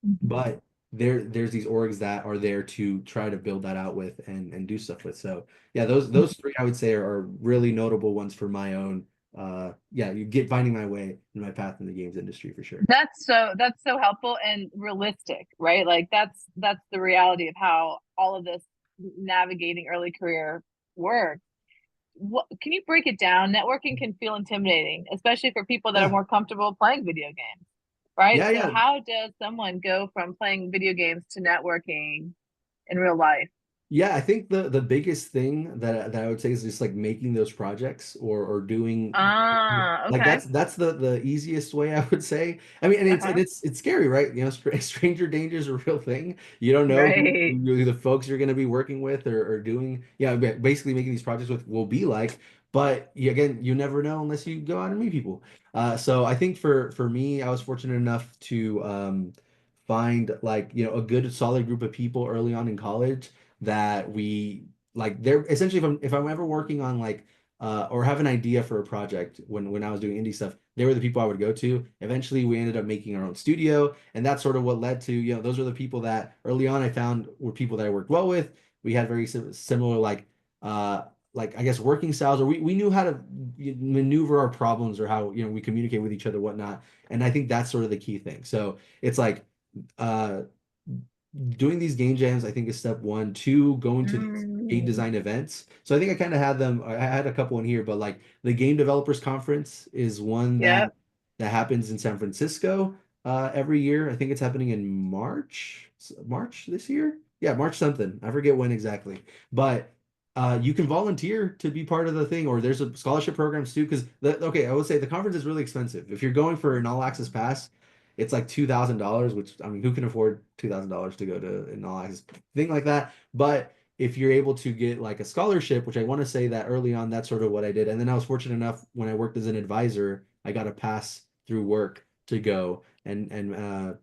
Mhm. but there's these orgs that are there to try to build that out with and do stuff with. So yeah, those three I would say are really notable ones for my own. Yeah, you get finding my way in my path in the games industry for sure. That's so helpful and realistic, right? Like that's the reality of how all of this navigating early career works. What can you break it down? Networking can feel intimidating, especially for people that are Yeah, more comfortable playing video games, right? yeah, So yeah. how does someone go from playing video games to networking in real life? Yeah, I think the biggest thing that I would say is just like making those projects or doing Ah, like okay. that's the easiest way I would say. I mean, and Uh-huh. it's scary, right? Stranger danger is a real thing. You don't know Right. who the folks you're going to be working with or doing, yeah, basically making these projects with will be like. But again, you never know unless you go out and meet people. So I think for me, I was fortunate enough to find like a good solid group of people early on in college that we like they're essentially if I'm ever working on like or have an idea for a project when I was doing indie stuff, they were the people I would go to. Eventually we ended up making our own studio, and that's sort of what led to, those are the people that early on I found were people that I worked well with. We had very similar uh like I guess working styles, or we knew how to maneuver our problems, or how we communicate with each other, whatnot. And I think that's sort of the key thing. So it's like uh doing these game jams, I think, is step one. Two, going to these game Mm, design events. So I think I kind of had them. I had a couple in here, but like the Game Developers Conference is one that yep. happens in San Francisco every year. I think it's happening in March this year. Yeah, March something. I forget when exactly, but you can volunteer to be part of the thing, or there's a scholarship programs too. Because okay, I would say the conference is really expensive. If you're going for an all access pass, it's like $2,000, which I mean, who can afford $2,000 to go to an all access thing like that? But if you're able to get like a scholarship, which I want to say that early on, that's sort of what I did. And then I was fortunate enough when I worked as an advisor, I got a pass through work to go and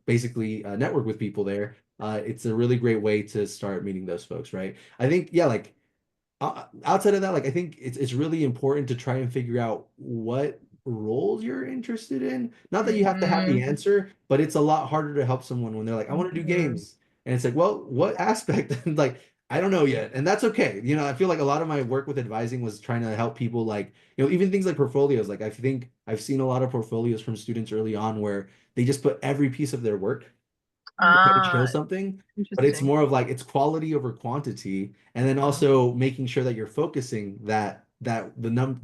basically network with people there. It's a really great way to start meeting those folks, right? I think, yeah, like outside of that, like I think it's really important to try and figure out what roles you're interested in. Not that you have to have the Mhm. answer, but it's a lot harder to help someone when they're like, I want to do Mhm. games. And it's like, well, what aspect? And like, I don't know yet. And that's okay. You know, I feel like a lot of my work with advising was trying to help people like, you know, even things like portfolios. Like I think I've seen a lot of portfolios from students early on where they just put every piece of their work to try to show Ah, something, but it's interesting. more of like it's quality over quantity, and then also making sure that you're focusing that the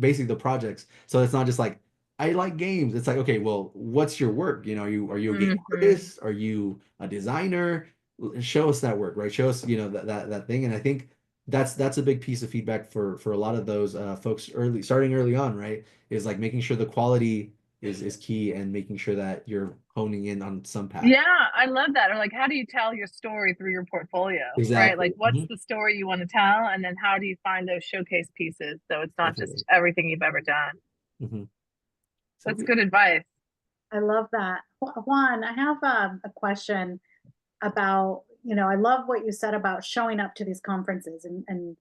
basically the projects. So it's not just like I like games. It's like, okay, well, what's your work? You know, are you a game Mhm. artist? Are you a designer? Show us that work, right? Show us, you know, that thing. And I think that's a big piece of feedback for a lot of those folks starting early on, right? Is like making sure the quality is key and making sure that you're honing in on some path. Yeah, I love that. Or like, how do you tell your story through your portfolio, right? Like, Exactly. what's the story you want to tell? And then how do you find those showcase pieces so it's not just Definitely. everything you've ever done? So That's good advice. I love that. Juan, I have a question about, I love what you said about showing up to these conferences and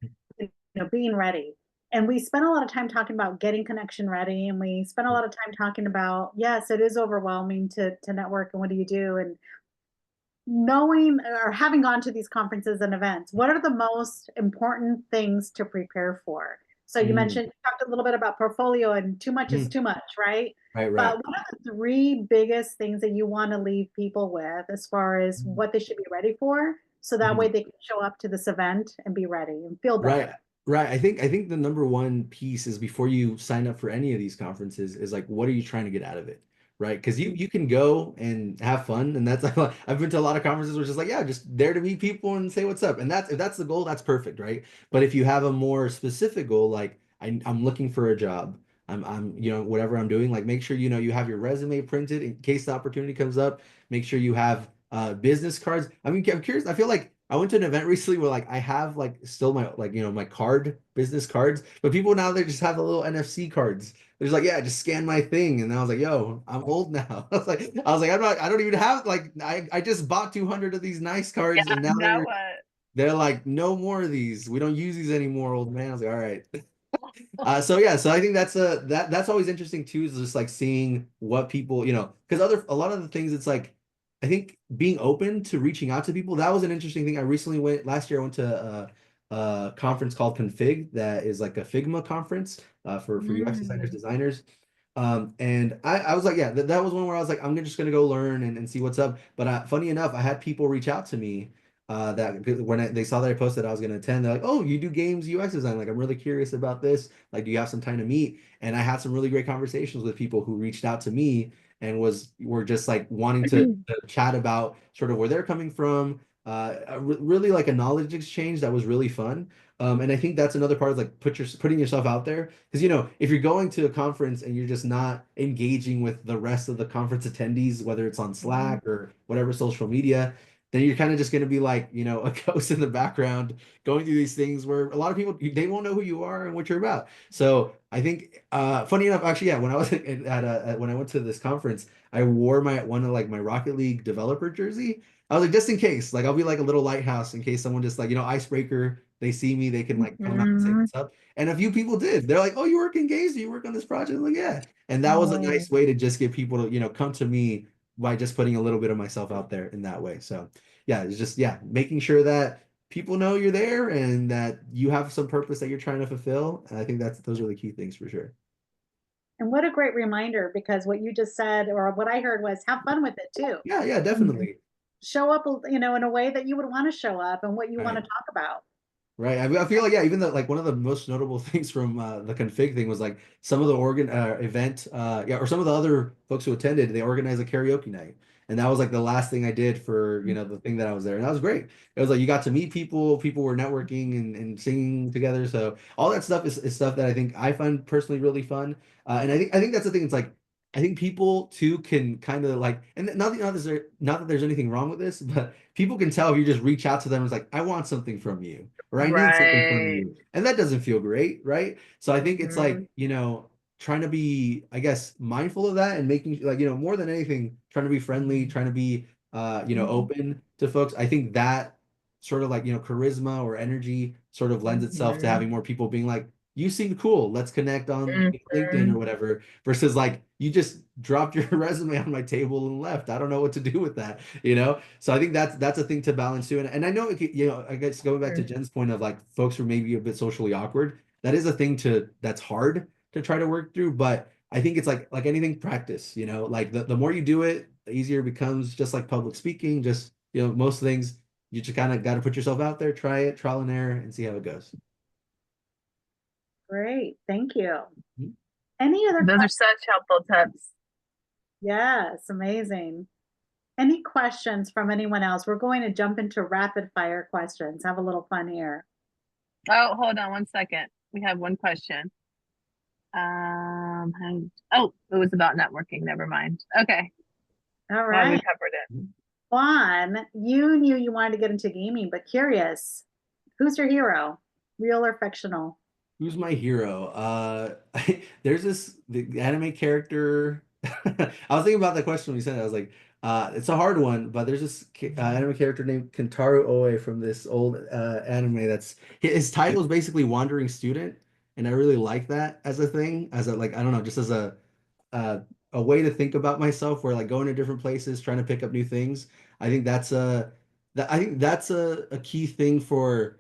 being ready. And we spent a lot of time talking about getting connection ready, and we spent a lot of time talking about, yes, it is overwhelming to network, and what do you do? And knowing or having gone to these conferences and events, what are the most important things to prepare for? So you mm, mentioned, you talked a little bit about portfolio, and too much is mm, too much, right? right, right. But what are the three biggest things that you want to leave people with as far as what they should be ready for? So that way Mhm. they can show up to this event and be ready and feel Right. better. Right. I think the number one piece is before you sign up for any of these conferences is like, what are you trying to get out of it? Right. Because you can go and have fun. And that's I've been to a lot of conferences where it's just like, yeah, just there to meet people and say what's up. And that's if that's the goal, that's perfect, right? But if you have a more specific goal, like I'm looking for a job, I'm you know, whatever I'm doing, like make sure you know you have your resume printed in case the opportunity comes up. Make sure you have business cards. I mean, I'm curious. I feel like I went to an event recently where like I have like still my like you know my card business cards, but people now they just have the little NFC cards. They're just like, yeah, just scan my thing, and I was like, yo, I'm old now. I was like, I don't even have like I just bought 200 of these nice cards, Yeah, and now now what? they're like, no more of these. We don't use these anymore, old man. I was like, all right. So yeah, so I think that's always interesting too, is just like seeing what people, you know, because a lot of the things it's like I think being open to reaching out to people, that was an interesting thing. I recently went last year I went to a conference called Config that is like a Figma conference for UX Mm. designers. And I was like, yeah, that was one where I was like, I'm just gonna go learn and see what's up. But funny enough, I had people reach out to me that when they saw that I posted I was gonna attend, they're like, oh, you do games UX design? Like, I'm really curious about this. Like, do you have some time to meet? And I had some really great conversations with people who reached out to me and were just like wanting to chat about sort of where they're coming from. Really like a knowledge exchange that was really fun. And I think that's another part of like putting yourself out there. Because you know, if you're going to a conference and you're just not engaging with the rest of the conference attendees, whether it's on Mhm. Slack or whatever social media, then you're kind of just going to be like, you know, a ghost in the background going through these things where a lot of people they won't know who you are and what you're about. So I think, funny enough, actually, yeah, when I was when I went to this conference, I wore my one of like my Rocket League developer jersey. I was like, just in case, like I'll be like a little lighthouse in case someone just like, you know, icebreaker, they see me, they can like come out and say Mhm. what's up. And a few people did. They're like, oh, you work in games? Do you work on this project? I'm like, yeah. And that was a Oh. nice way to just get people to, you know, come to me by just putting a little bit of myself out there in that way. So yeah, it's just yeah, making sure that people know you're there and that you have some purpose that you're trying to fulfill. And I think those are the key things for sure. And what a great reminder, because what you just said, or what I heard, was have fun with it too. Yeah, yeah, Mhm. definitely. Show up, in a way that you would want to show up and what you want to Right. talk about. Right. I feel like yeah, even the like one of the most notable things from the config thing was like some of the organ event yeah, or some of the other folks who attended, they organized a karaoke night. And that was like the last thing I did for, you know, the thing that I was there. And that was great. It was like you got to meet people, people were networking and singing together. So all that stuff is stuff that I think I find personally really fun. And I think that's the thing. It's like I think people too can kind of like, and not that there's anything wrong with this, but people can tell if you just reach out to them. It's like, I want something from you, or I need something from Right. you. And that doesn't feel great, right? So I think it's Mhm. like, you know, trying to be, I guess, mindful of that and making like, you know, more than anything, trying to be friendly, trying to be you know, open to folks. I think that sort of like, you know, charisma or energy sort of lends itself to Mhm. having more people being like, you seem cool. Let's connect on LinkedIn Mhm. or whatever. Versus like you just dropped your resume on my table and left. I don't know what to do with that, you know? So I think that's a thing to balance too. And I know you know, I guess going back to Jen's point of like folks who are maybe a bit socially awkward, that is a thing that's hard to try to work through. But I think it's like anything, practice, you know, like the more you do it, the easier it becomes, just like public speaking, just you know, most things you just kind of got to put yourself out there, try it, trial and error, and see how it goes. Great. Thank you. Mhm. Any other Those are questions? such helpful tips. Yes, amazing. Any questions from anyone else? We're going to jump into rapid fire questions. Have a little fun here. Oh, hold on one second. We have one question. Oh, it was about networking. Never mind. Okay, All glad we right. covered it. Juan, you knew you wanted to get into gaming, but curious, who's your hero? Real or fictional? Who's my hero? There's the anime character. I was thinking about that question when you said it. I was like, it's a hard one, but there's this anime character named Kentaro Oe from this old anime that's his title is basically Wandering Student, and I really like that as a thing, as a like I don't know, just as uh, a way to think about myself, where like going to different places, trying to pick up new things. I think I think that's a key thing for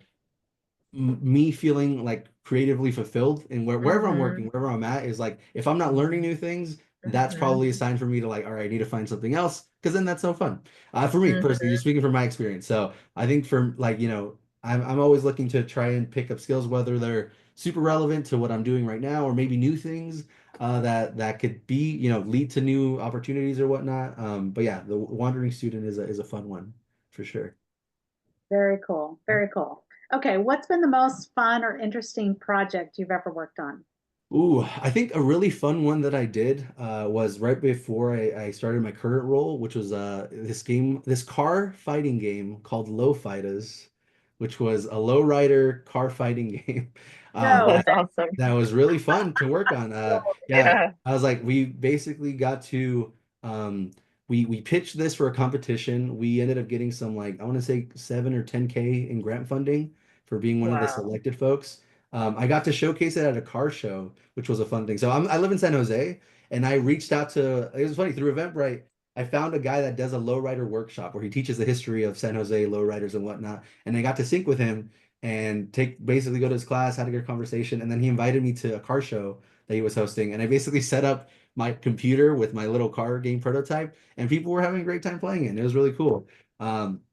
me feeling like creatively fulfilled and wherever I'm working, Mm-hmm. wherever I'm at is like if I'm not learning new things, that's Mm-hmm. probably a sign for me to like, all right, I need to find something else because then that's no fun. For me personally, Mm-hmm. just speaking from my experience. So I think for like, you know, I'm always looking to try and pick up skills, whether they're super relevant to what I'm doing right now or maybe new things that could be, you know, lead to new opportunities or whatnot. But yeah, the wandering student is a fun one for sure. Very cool. Very cool. Okay, what's been the most fun or interesting project you've ever worked on? Ooh, I think a really fun one that I did was right before I started my current role, which was this car fighting game called Low Fighters, which was a low rider car fighting game No, That's awesome. that was really fun to work on. Yeah, Yeah. I was like, we basically got to um, we pitched this for a competition. We ended up getting some like I want to say 7 or 10K in grant funding for being one of the Wow. selected folks. I got to showcase it at a car show, which was a fun thing. So I live in San Jose, and I reached out to. It was funny through Eventbrite. I found a guy that does a lowrider workshop where he teaches the history of San Jose lowriders and whatnot, and I got to sync with him and take basically go to his class, had a good conversation, and then he invited me to a car show that he was hosting, and I basically set up my computer with my little car game prototype, and people were having a great time playing it. And it was really cool.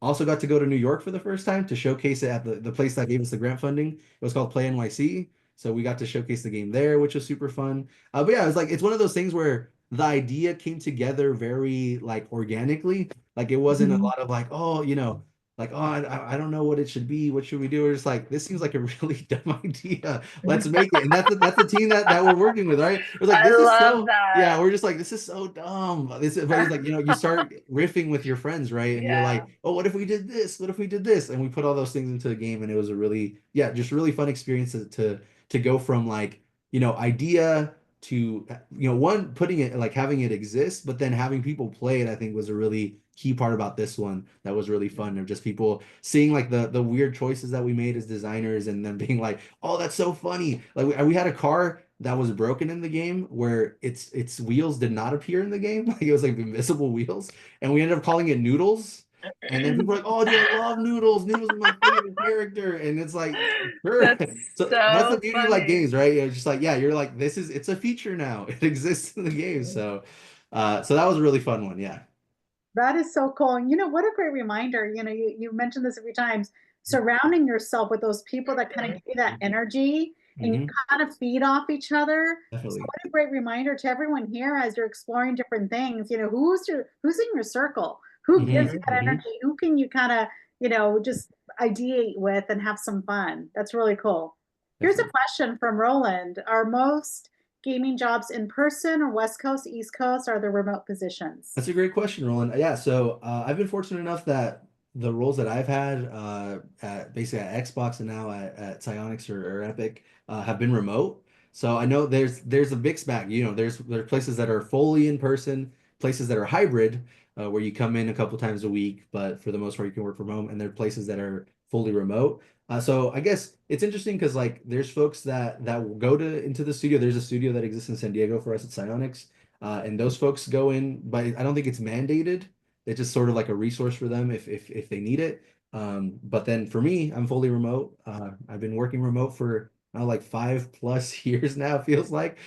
Also got to go to New York for the first time to showcase it at the place that gave us the grant funding. It was called Play NYC. So we got to showcase the game there, which was super fun. But yeah, it's one of those things where the idea came together very like organically. Like it wasn't a Mhm. lot of like, oh, you know, like, oh, I don't know what it should be. What should we do? We're just like, this seems like a really dumb idea. Let's make it. And that's the team that we're working with, right? We're like, I this is love so, yeah, that. we're just like, this is so dumb. But it's like, you know, you start riffing with your friends, right? And you're Yeah. like, oh, what if we did this? What if we did this? And we put all those things into the game. And it was a really, yeah, just really fun experience to go from like, you know, idea to you know one putting it like having it exist but then having people play it I think was a really key part about this one that was really fun of just people seeing like the weird choices that we made as designers and then being like oh that's so funny like we had a car that was broken in the game where its wheels did not appear in the game like it was like invisible wheels and we ended up calling it Noodles and then people were like oh dude I love Noodles. Noodles is my favorite character and it's like sure. That's So that's the so beauty of like funny. games, right? It's just like, yeah, you're like, it's a feature now. It exists in the game. So that was a really fun one. Yeah. That is so cool. And you know, what a great reminder. You know, you mentioned this a few times, surrounding yourself with those people that kind of give you that energy and you Hmm. kind of feed off each other. So Definitely. what a great reminder to everyone here as you're exploring different things. You know, who's in your circle? Who Hmm. gives you that Mhm. Hmm. energy? Who can you kind of, you know, just ideate with and have some fun? That's really cool. Here's a Definitely. question from Roland. Are most gaming jobs in person or West Coast, East Coast? Are there remote positions? That's a great question, Roland. Yeah, so I've been fortunate enough that the roles that I've had at basically at Xbox and now at Psyonix or Epic have been remote. So I know there's a mixed bag. You know, there are places that are fully in person, places that are hybrid, where you come in a couple times a week, but for the most part you can work from home, and there are places that are fully remote. So I guess it's interesting because like there's folks that will go to into the studio. There's a studio that exists in San Diego for us at Psyonix, and those folks go in, but I don't think it's mandated. It's just sort of like a resource for them if they need it. But then for me, I'm fully remote. I've been working remote for like 5+ years now, it feels like.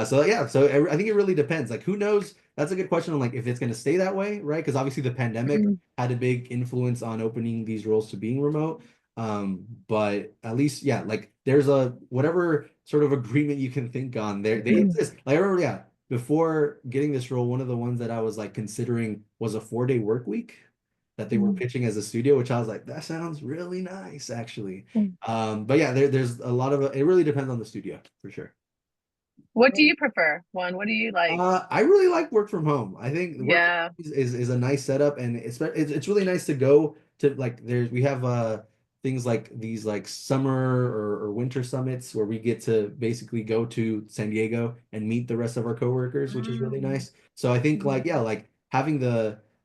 So yeah, so I think it really depends. Like, who knows? That's a good question on like if it's going to stay that way, right? Because obviously the pandemic had a big influence on opening these roles to being remote. But at least, yeah, like there's a whatever sort of agreement you can think on there, they exist. Like I remember, yeah, before getting this role, one of the ones that I was like considering was a 4-day work week that they were pitching as a studio, which I was like, that sounds really nice, actually. But yeah, there's a lot of it really depends on the studio for sure. What do you prefer, Juan? What do you like? I really like work from home. I think work from Yeah. home is a nice setup, and it's really nice to go to like we have things like these like summer or winter summits where we get to basically go to San Diego and meet the rest of our coworkers, which is really nice. So I think like yeah, like having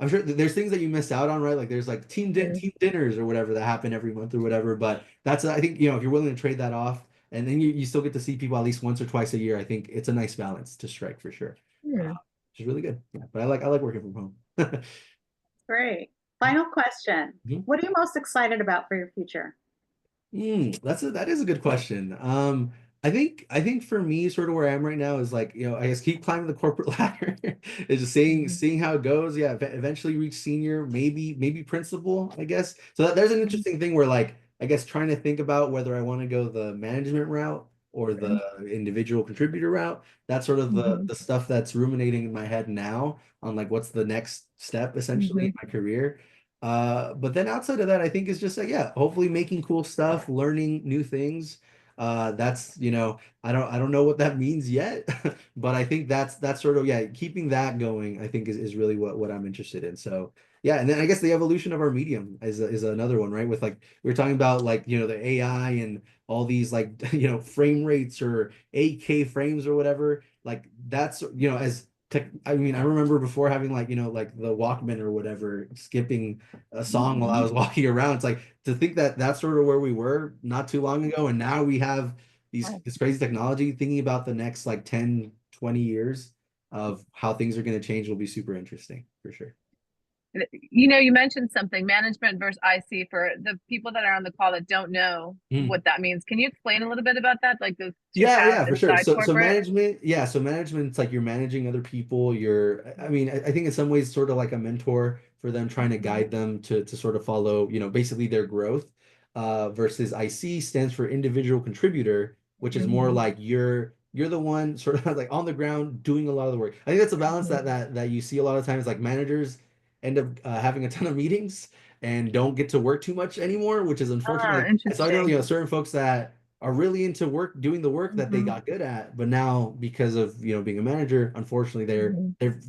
I'm sure there's things that you miss out on, right? Like there's like team dinners or whatever that happen every month or whatever. But that's I think if you're willing to trade that off and then you still get to see people at least once or twice a year. I think it's a nice balance to strike for sure, which is really good. Yeah, but I like working from home. Great. Final question. What are you most excited about for your future? That is a good question. I think for me, sort of where I am right now is like, I guess keep climbing the corporate ladder. Is just seeing how it goes. Yeah, eventually reach senior, maybe principal, I guess. So there's an interesting thing where like, I guess trying to think about whether I want to go the management route or the individual contributor route. That's sort of the stuff that's ruminating in my head now on like what's the next step essentially in my career. But then outside of that, I think it's just like, yeah, hopefully making cool stuff, learning new things. That's, I don't know what that means yet, but I think that's sort of, yeah, keeping that going, I think is really what I'm interested in. So yeah, and then I guess the evolution of our medium is another one, right? With like we were talking about like, the AI and all these like, frame rates or 8K frames or whatever. Like that's, as tech, I mean, I remember before having like, like the Walkman or whatever, skipping a song while I was walking around. It's like to think that that's sort of where we were not too long ago. And now we have this crazy technology. Thinking about the next like 10, 20 years of how things are going to change will be super interesting for sure. You mentioned something, management versus IC. For the people that are on the call that don't know what that means, can you explain a little bit about that? Like those two paths for sure. inside So corporate? management, yeah. So management's like you're managing other people. I mean, I think in some ways sort of like a mentor for them, trying to guide them to sort of follow, basically their growth. Versus IC stands for individual contributor, which is more like you're the one sort of like on the ground doing a lot of the work. I think that's a balance that you see a lot of times. Like managers end up having a ton of meetings and don't get to work too much anymore, which is unfortunate. Like, so I know, Interesting. certain folks that are really into work, doing the work that they got good at, but now because of being a manager, unfortunately,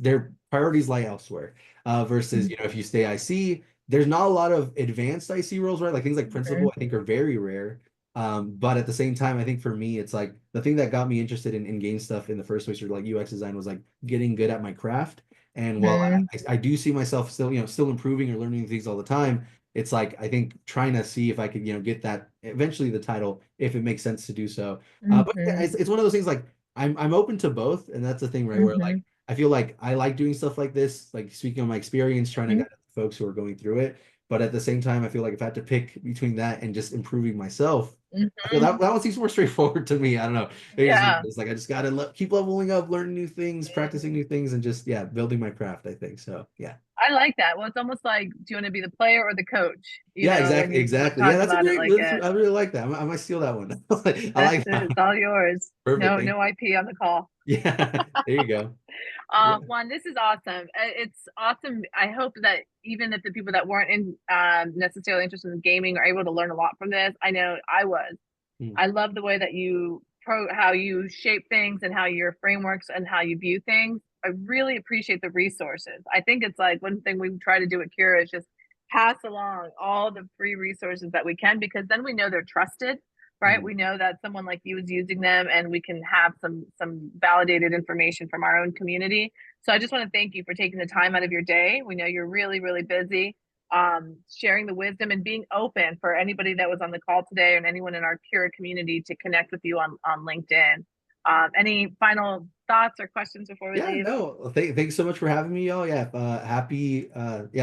their priorities lie elsewhere. Versus if you stay IC, there's not a lot of advanced IC roles, right? Like things like principal, I think are very rare. But at the same time, I think for me, it's like the thing that got me interested in game stuff in the first place, or like UX design, was like getting good at my craft. And while I do see myself still, still improving or learning things all the time, it's like I think trying to see if I could, get that eventually the title if it makes sense to do so. But yeah, it's one of those things like I'm open to both, and that's the thing, right? Where like I feel like I like doing stuff like this, like speaking on my experience, trying to guide folks who are going through it. But at the same time, I feel like if I had to pick between that and just improving myself, I feel that one seems more straightforward to me. I don't know. It's like I just gotta keep leveling up, learning new things, practicing new things, and just building my craft. I think so. Yeah. I like that. Well, it's almost like, do you want to be the player or the coach? Yeah, When you exactly. Yeah, talk that's a about it great. like it. I really like that. I might steal that one. I That's like it. that. It's all yours. Perfect. No IP on the call. Yeah, there you go. Yeah. Juan, this is awesome. It's awesome. I hope that even if the people that weren't necessarily interested in gaming are able to learn a lot from this. I know I was. I love the way that how you shape things and how your frameworks and how you view things. I really appreciate the resources. I think it's like one thing we try to do at Cura is just pass along all the free resources that we can, because then we know they're trusted, right? We know that someone like you is using them, and we can have some validated information from our own community. So I just want to thank you for taking the time out of your day. We know you're really, really busy. sharing the wisdom and being open for anybody that was on the call today and anyone in our Cura community to connect with you on LinkedIn. Any final thoughts or questions before we leave? No, thanks so much for having me, y'all.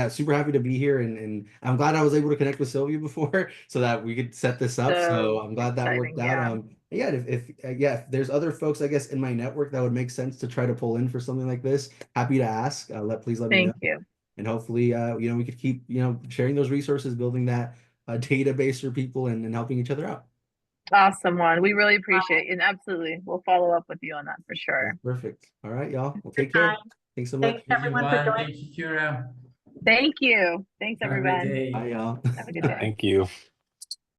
Super happy to be here, and I'm glad I was able to connect with Sylvia before so that we could set this up. So I'm glad that worked out. If there's other folks, I guess, in my network that would make sense to try to pull in for something like this, happy to ask. Please let me know. Thank you. And hopefully, we could keep, sharing those resources, building that database for people, and helping each other out. Awesome, Juan. We really appreciate it. And absolutely, we'll follow up with you on that for sure. That's perfect. All right, y'all. Well, take care. Thanks so much. Thanks everyone for joining. Thank you, Kira. Thank you. Thanks, Have a great everyone. day. Bye, y'all. Have a good day. Thank you.